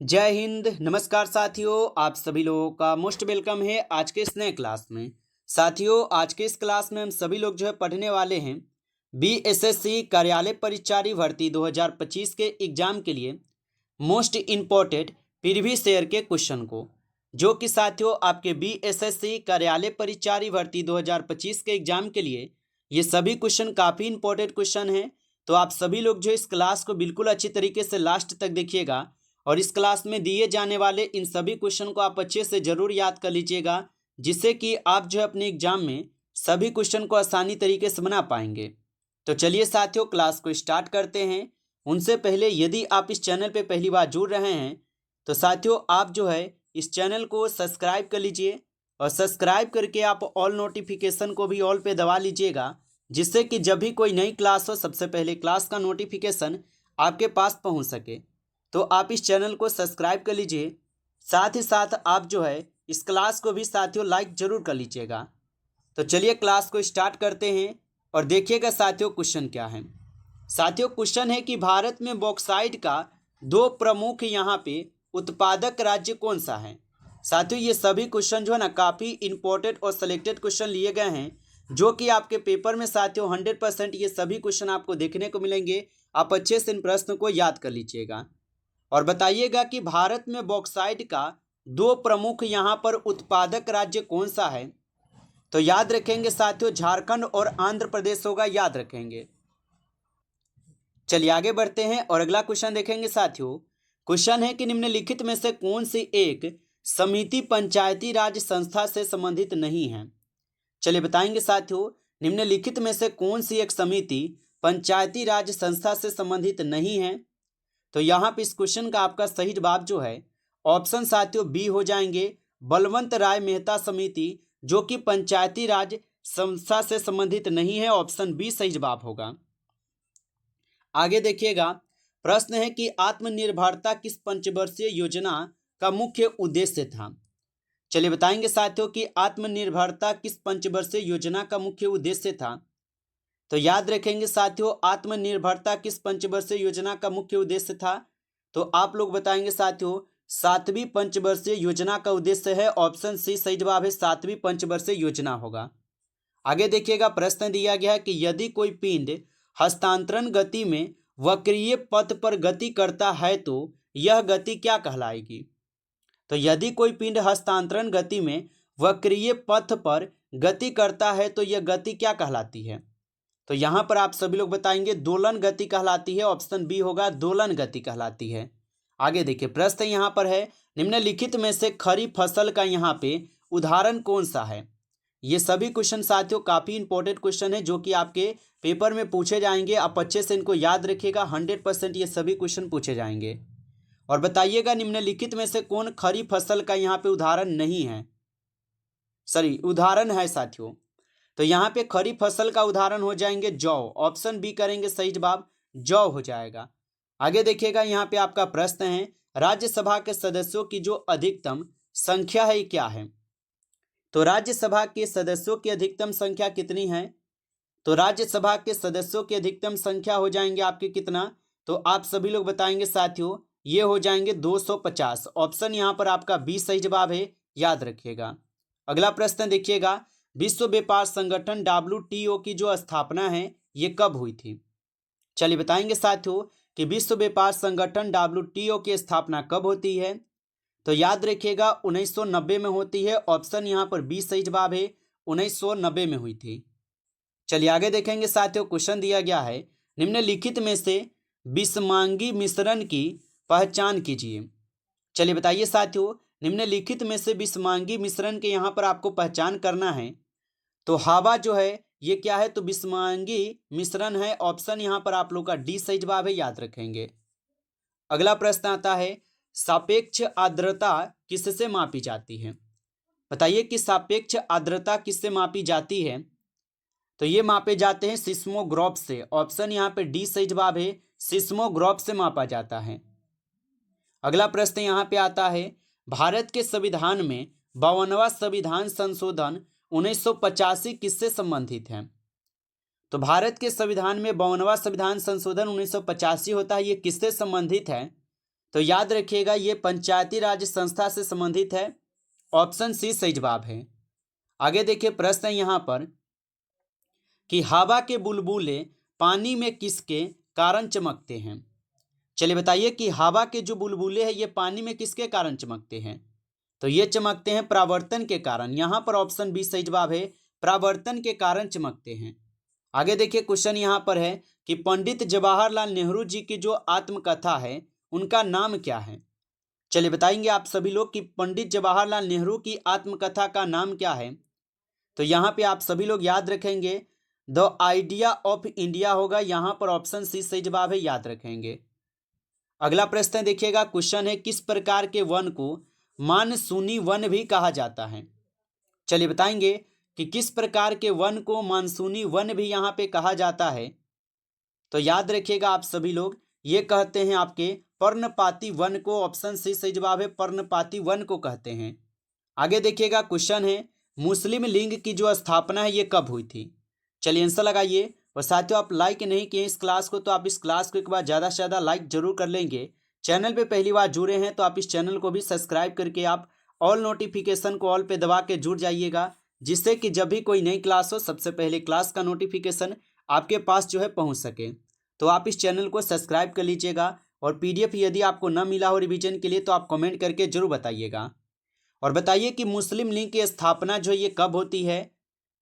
जय हिंद। नमस्कार साथियों, आप सभी लोगों का मोस्ट वेलकम है आज के इस नए क्लास में। साथियों, आज के इस क्लास में हम सभी लोग जो है पढ़ने वाले हैं बीएसएससी कार्यालय परिचारी भर्ती 2025 के एग्जाम के लिए मोस्ट इम्पोर्टेंट प्रीवियस ईयर के क्वेश्चन को, जो कि साथियों आपके बीएसएससी कार्यालय परिचारी भर्ती 2025 के एग्जाम के लिए ये सभी क्वेश्चन काफ़ी इंपॉर्टेंट क्वेश्चन हैं। तो आप सभी लोग जो इस क्लास को बिल्कुल अच्छी तरीके से लास्ट तक देखिएगा और इस क्लास में दिए जाने वाले इन सभी क्वेश्चन को आप अच्छे से जरूर याद कर लीजिएगा, जिससे कि आप जो है अपने एग्जाम में सभी क्वेश्चन को आसानी तरीके से बना पाएंगे। तो चलिए साथियों, क्लास को स्टार्ट करते हैं। उनसे पहले यदि आप इस चैनल पे पहली बार जुड़ रहे हैं तो साथियों आप जो है इस चैनल को सब्सक्राइब कर लीजिए और सब्सक्राइब करके आप ऑल नोटिफिकेशन को भी ऑल पे दबा लीजिएगा, जिससे कि जब भी कोई नई क्लास हो सबसे पहले क्लास का नोटिफिकेशन आपके पास पहुंच सके। तो आप इस चैनल को सब्सक्राइब कर लीजिए, साथ ही साथ आप जो है इस क्लास को भी साथियों लाइक जरूर कर लीजिएगा। तो चलिए क्लास को स्टार्ट करते हैं और देखिएगा साथियों क्वेश्चन क्या है। साथियों क्वेश्चन है कि भारत में बॉक्साइट का दो प्रमुख यहाँ पे उत्पादक राज्य कौन सा है। साथियों ये सभी क्वेश्चन जो है ना काफ़ी इंपॉर्टेंट और सिलेक्टेड क्वेश्चन लिए गए हैं, जो कि आपके पेपर में साथियों 100% ये सभी क्वेश्चन आपको देखने को मिलेंगे। आप अच्छे से इन प्रश्न को याद कर लीजिएगा और बताइएगा कि भारत में बॉक्साइट का दो प्रमुख यहाँ पर उत्पादक राज्य कौन सा है। तो याद रखेंगे साथियों, झारखंड और आंध्र प्रदेश होगा, याद रखेंगे। चलिए आगे बढ़ते हैं और अगला क्वेश्चन देखेंगे साथियों। क्वेश्चन है कि निम्नलिखित में से कौन सी एक समिति पंचायती राज संस्था से संबंधित नहीं है। चलिए बताएंगे साथियों, निम्नलिखित में से कौन सी एक समिति पंचायती राज संस्था से संबंधित नहीं है। तो यहाँ पे इस क्वेश्चन का आपका सही जवाब जो है ऑप्शन साथियों बी हो जाएंगे, बलवंत राय मेहता समिति, जो कि पंचायती राज संस्था से संबंधित नहीं है। ऑप्शन बी सही जवाब होगा। आगे देखिएगा, प्रश्न है कि आत्मनिर्भरता किस पंचवर्षीय योजना का मुख्य उद्देश्य था। चलिए बताएंगे साथियों कि आत्मनिर्भरता किस पंचवर्षीय योजना का मुख्य उद्देश्य था। तो याद रखेंगे साथियों, आत्मनिर्भरता किस पंचवर्षीय योजना का मुख्य उद्देश्य था। तो आप लोग बताएंगे साथियों, सातवीं पंचवर्षीय योजना का उद्देश्य है। ऑप्शन सी सही जवाब है, सातवीं पंचवर्षीय योजना होगा। आगे देखिएगा, प्रश्न दिया गया है कि यदि कोई पिंड हस्तांतरण गति में वक्रीय पथ पर गति करता है तो यह गति क्या कहलाएगी। तो यदि कोई पिंड हस्तांतरण गति में वक्रीय पथ पर गति करता है तो यह गति क्या कहलाती है। तो यहाँ पर आप सभी लोग बताएंगे दोलन गति कहलाती है। ऑप्शन बी होगा, दोलन गति कहलाती है। आगे देखिए, प्रश्न यहाँ पर है निम्नलिखित में से खरीफ फसल का यहाँ पे उदाहरण कौन सा है। ये सभी क्वेश्चन साथियों काफ़ी इंपॉर्टेंट क्वेश्चन है, जो कि आपके पेपर में पूछे जाएंगे। आप अच्छे से इनको याद रखिएगा, 100% ये सभी क्वेश्चन पूछे जाएंगे। और बताइएगा निम्नलिखित में से कौन खरीफ फसल का यहाँ पे उदाहरण नहीं है, सॉरी उदाहरण है साथियों। तो यहाँ पे खरीफ फसल का उदाहरण हो जाएंगे जौ। ऑप्शन बी करेंगे सही जवाब, जौ हो जाएगा। आगे देखिएगा, यहाँ पे आपका प्रश्न है राज्यसभा के सदस्यों की जो अधिकतम संख्या है क्या है। तो राज्यसभा के सदस्यों की अधिकतम संख्या कितनी है। तो राज्यसभा के सदस्यों की अधिकतम संख्या हो जाएंगे आपके कितना। तो आप सभी लोग बताएंगे साथियों, ये हो जाएंगे 250। ऑप्शन यहाँ पर आपका बी सही जवाब है, याद रखिएगा। अगला प्रश्न देखिएगा, विश्व व्यापार संगठन WTO की जो स्थापना है ये कब हुई थी। चलिए बताएंगे साथियों कि विश्व व्यापार संगठन WTO की स्थापना कब होती है। तो याद रखिएगा 1990 में होती है। ऑप्शन यहाँ पर बी सही जवाब है, 1990 में हुई थी। चलिए आगे देखेंगे साथियों, क्वेश्चन दिया गया है निम्नलिखित में से बिस्मांगी मिश्रण की पहचान कीजिए। चलिए बताइए साथियों, निम्नलिखित में से बिस्मांगी मिश्रण के यहाँ पर आपको पहचान करना है। तो हवा जो है ये क्या है, तो बिस्मांगी मिश्रण है। ऑप्शन यहाँ पर आप लोग का डी सही जवाब है, याद रखेंगे। अगला प्रश्न आता है, सापेक्ष आर्द्रता किससे मापी जाती है। बताइए कि सापेक्ष आर्द्रता किससे मापी जाती है। तो ये मापे जाते हैं सिस्मोग्राफ से। ऑप्शन यहाँ पे डी सही जवाब है, सिस्मोग्राफ से मापा जाता है। अगला प्रश्न यहाँ पे आता है, भारत के संविधान में 52वां संविधान संशोधन 1985 किससे संबंधित है। तो भारत के संविधान में 52वां संविधान संशोधन 1985 होता है, ये किससे संबंधित है। तो याद रखिएगा ये पंचायती राज संस्था से संबंधित है। ऑप्शन सी सही जवाब है। आगे देखिए प्रश्न है यहाँ पर कि हवा के बुलबुले पानी में किसके कारण चमकते हैं। चलिए बताइए कि हवा के जो बुलबुले हैं ये पानी में किसके कारण चमकते हैं। तो ये चमकते हैं परावर्तन के कारण। यहाँ पर ऑप्शन बी सही जवाब है, परावर्तन के कारण चमकते हैं। आगे देखिए क्वेश्चन यहाँ पर है कि पंडित जवाहरलाल नेहरू जी की जो आत्मकथा है उनका नाम क्या है। चलिए बताएंगे आप सभी लोग कि पंडित जवाहरलाल नेहरू की आत्मकथा का नाम क्या है। तो यहाँ पे आप सभी लोग याद रखेंगे द आइडिया ऑफ इंडिया होगा। यहाँ पर ऑप्शन सी सही जवाब है, याद रखेंगे। अगला प्रश्न देखिएगा, क्वेश्चन है किस प्रकार के वन को मानसूनी वन भी कहा जाता है। चलिए बताएंगे कि किस प्रकार के वन को मानसूनी वन भी यहाँ पे कहा जाता है। तो याद रखिएगा आप सभी लोग, ये कहते हैं आपके पर्णपाती वन को। ऑप्शन सी सही जवाब है, पर्णपाती वन को कहते हैं। आगे देखिएगा क्वेश्चन है मुस्लिम लीग की जो स्थापना है ये कब हुई थी। चलिए आंसर लगाइए। और साथियों आप लाइक नहीं किए इस क्लास को तो आप इस क्लास को एक बार ज़्यादा से ज़्यादा लाइक जरूर कर लेंगे। चैनल पे पहली बार जुड़े हैं तो आप इस चैनल को भी सब्सक्राइब करके आप ऑल नोटिफिकेशन को ऑल पे दबा के जुड़ जाइएगा, जिससे कि जब भी कोई नई क्लास हो सबसे पहले क्लास का नोटिफिकेशन आपके पास जो है पहुँच सके। तो आप इस चैनल को सब्सक्राइब कर लीजिएगा। और PDF यदि आपको न मिला हो रिवीजन के लिए तो आप कमेंट करके जरूर बताइएगा। और बताइए कि मुस्लिम लीग की स्थापना जो ये कब होती है।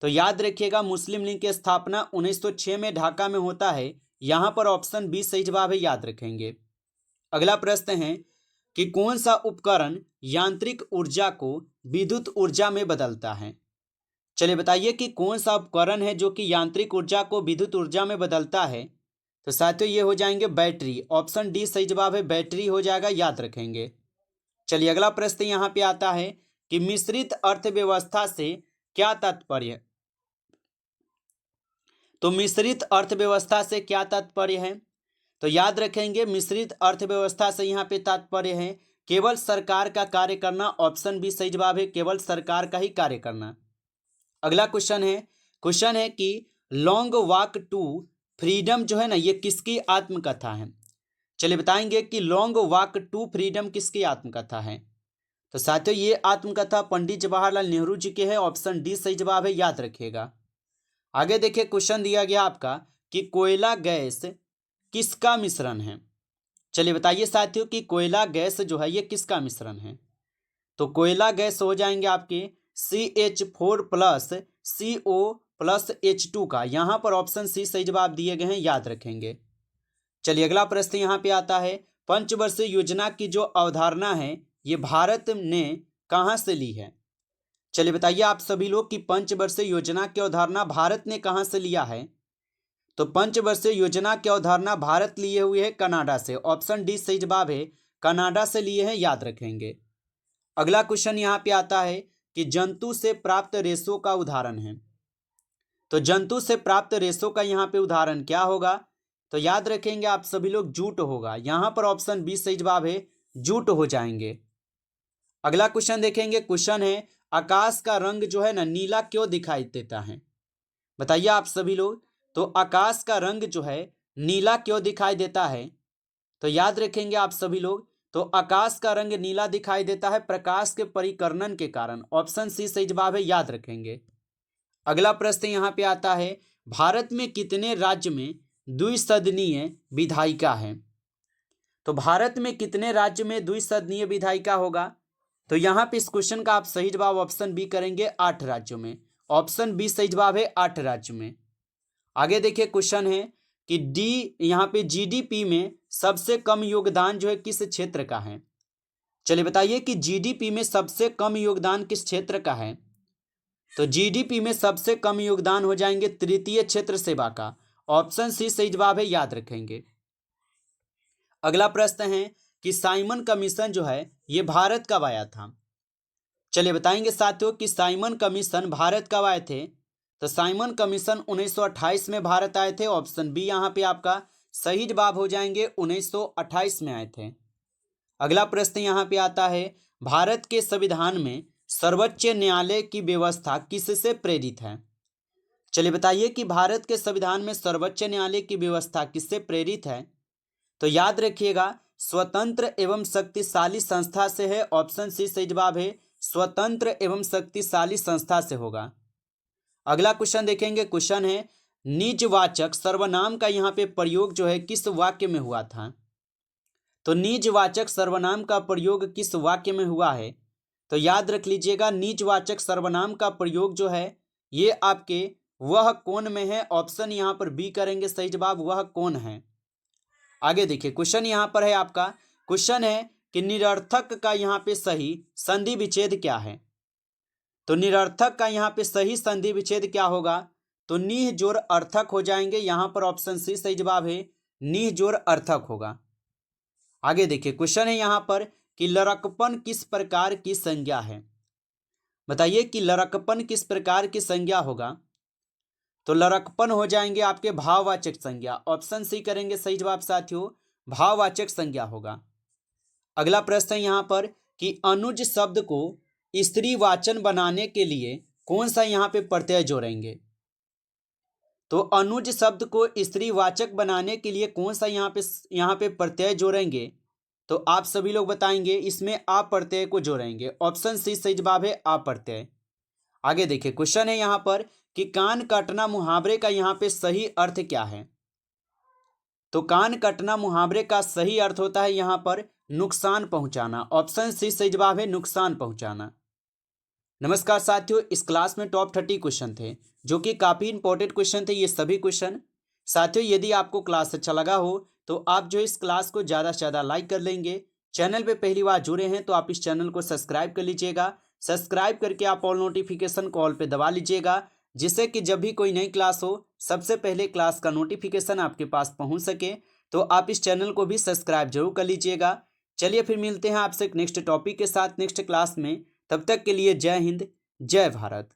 तो याद रखिएगा मुस्लिम लीग की स्थापना 1906 में ढाका में होता है। यहाँ पर ऑप्शन बी सही जवाब है, याद रखेंगे। अगला प्रश्न है कि कौन सा उपकरण यांत्रिक ऊर्जा को विद्युत ऊर्जा में बदलता है। चलिए बताइए कि कौन सा उपकरण है जो कि यांत्रिक ऊर्जा को विद्युत ऊर्जा में बदलता है। तो साथियों ये हो जाएंगे बैटरी। ऑप्शन डी सही जवाब है, बैटरी हो जाएगा, याद रखेंगे। चलिए अगला प्रश्न यहाँ पे आता है कि मिश्रित अर्थव्यवस्था से क्या तात्पर्य। तो मिश्रित अर्थव्यवस्था से क्या तात्पर्य है। तो याद रखेंगे मिश्रित अर्थव्यवस्था से यहाँ पे तात्पर्य है केवल सरकार का कार्य करना। ऑप्शन बी सही जवाब है, केवल सरकार का ही कार्य करना। अगला क्वेश्चन है कि लॉन्ग वॉक टू फ्रीडम जो है ना ये किसकी आत्मकथा है। चलिए बताएंगे कि लॉन्ग वॉक टू फ्रीडम किसकी आत्मकथा है। तो साथियों ये आत्मकथा पंडित जवाहरलाल नेहरू जी के है। ऑप्शन डी सही जवाब है, याद रखिएगा। आगे देखिए क्वेश्चन दिया गया आपका कि कोयला गैस किसका मिश्रण है। चलिए बताइए साथियों कि कोयला गैस जो है ये किसका मिश्रण है। तो कोयला गैस हो जाएंगे आपके CH4+CO+H2 का। यहाँ पर ऑप्शन सी सही जवाब दिए गए हैं, याद रखेंगे। चलिए अगला प्रश्न यहाँ पे आता है पंचवर्षीय योजना की जो अवधारणा है ये भारत ने कहाँ से ली है। चलिए बताइए आप सभी लोग कि पंचवर्षीय योजना की अवधारणा भारत ने कहाँ से लिया है। तो पंचवर्षीय योजना की अवधारणा भारत लिए हुए है कनाडा से। ऑप्शन डी सही जवाब है, कनाडा से लिए हैं, याद रखेंगे। अगला क्वेश्चन यहाँ पे आता है कि जंतु से प्राप्त रेशों का उदाहरण है। तो जंतु से प्राप्त रेशों का यहाँ पे उदाहरण क्या होगा। तो याद रखेंगे आप सभी लोग जूट होगा। यहाँ पर ऑप्शन बी सही जवाब है, जूट हो जाएंगे। अगला क्वेश्चन देखेंगे, क्वेश्चन है आकाश का रंग जो है ना नीला क्यों दिखाई देता है। बताइए आप सभी लोग, तो आकाश का रंग जो है नीला क्यों दिखाई देता है। तो याद रखेंगे आप सभी लोग, तो आकाश का रंग नीला दिखाई देता है प्रकाश के परिकर्णन के कारण। ऑप्शन सी सही जवाब है, याद रखेंगे। अगला प्रश्न यहाँ पे आता है भारत में कितने राज्य में द्विसदनीय विधायिका है। तो भारत में कितने राज्य में द्विसदनीय विधायिका होगा। तो यहाँ पे इस क्वेश्चन का आप सही जवाब ऑप्शन बी करेंगे, 8 राज्यों में। ऑप्शन बी सही जवाब है, 8 राज्यों में। आगे देखिए क्वेश्चन है कि यहाँ पे GDP में सबसे कम योगदान जो है किस क्षेत्र का है। चलिए बताइए कि GDP में सबसे कम योगदान किस क्षेत्र का है। तो GDP में सबसे कम योगदान हो जाएंगे तृतीय क्षेत्र सेवा का। ऑप्शन सी सही जवाब है, याद रखेंगे। अगला प्रश्न है कि साइमन कमीशन जो है ये भारत कब आया था। चलिए बताएंगे साथियों कि साइमन कमीशन भारत कब आए थे। तो साइमन कमीशन 1928 में भारत आए थे। ऑप्शन बी यहाँ पे आपका सही जवाब हो जाएंगे, 1928 में आए थे। अगला प्रश्न यहाँ पे आता है भारत के संविधान में सर्वोच्च न्यायालय की व्यवस्था किससे प्रेरित है। चलिए बताइए कि भारत के संविधान में सर्वोच्च न्यायालय की व्यवस्था किससे प्रेरित है। तो याद रखिएगा स्वतंत्र एवं शक्तिशाली संस्था से है। ऑप्शन सी सही जवाब है, स्वतंत्र एवं शक्तिशाली संस्था से होगा। अगला क्वेश्चन देखेंगे। क्वेश्चन है निजवाचक सर्वनाम का यहाँ पे प्रयोग जो है किस वाक्य में हुआ था। तो निजवाचक सर्वनाम का प्रयोग किस वाक्य में हुआ है, तो याद रख लीजिएगा निजवाचक सर्वनाम का प्रयोग जो है ये आपके वह कौन में है। ऑप्शन यहाँ पर बी करेंगे सही जवाब, वह कौन है। आगे देखिए क्वेश्चन यहाँ पर है आपका। क्वेश्चन है कि निरर्थक का यहाँ पे सही संधि विच्छेद क्या है। तो निरर्थक का यहाँ पे सही संधि विच्छेद क्या होगा, तो निह जोर अर्थक हो जाएंगे। यहाँ पर ऑप्शन सी सही जवाब है, निह जोर अर्थक होगा। आगे देखिए क्वेश्चन है यहाँ पर कि लरकपन किस प्रकार की संज्ञा है। बताइए कि लरकपन किस प्रकार की संज्ञा होगा। तो लरकपन हो जाएंगे आपके भाववाचक संज्ञा। ऑप्शन सी करेंगे सही जवाब साथियों, भाववाचक संज्ञा होगा। अगला प्रश्न है यहाँ पर कि अनुज शब्द को स्त्रीवाचन बनाने के लिए कौन सा यहाँ पे प्रत्यय जोड़ेंगे। तो अनुज शब्द को स्त्रीवाचक बनाने के लिए कौन सा यहाँ पे प्रत्यय जोड़ेंगे, तो आप सभी लोग बताएंगे इसमें आ प्रत्यय को जोड़ेंगे। ऑप्शन सी सही जवाब है, आ प्रत्यय। आगे देखिए क्वेश्चन है यहाँ पर कि कान काटना मुहावरे का यहाँ पे सही अर्थ क्या है। तो कान कटना मुहावरे का सही अर्थ होता है यहाँ पर नुकसान पहुंचाना। ऑप्शन सी सही जवाब है, नुकसान पहुंचाना। नमस्कार साथियों, इस क्लास में टॉप 30 क्वेश्चन थे जो कि काफ़ी इंपॉर्टेंट क्वेश्चन थे ये सभी क्वेश्चन। साथियों यदि आपको क्लास अच्छा लगा हो तो आप जो इस क्लास को ज़्यादा से ज़्यादा लाइक कर लेंगे। चैनल पे पहली बार जुड़े हैं तो आप इस चैनल को सब्सक्राइब कर लीजिएगा। सब्सक्राइब करके आप ऑल नोटिफिकेशन कॉल पे दबा लीजिएगा, जिससे कि जब भी कोई नई क्लास हो सबसे पहले क्लास का नोटिफिकेशन आपके पास पहुँच सके। तो आप इस चैनल को भी सब्सक्राइब जरूर कर लीजिएगा। चलिए फिर मिलते हैं आपसे एक नेक्स्ट टॉपिक के साथ नेक्स्ट क्लास में। तब तक के लिए जय हिंद, जय भारत।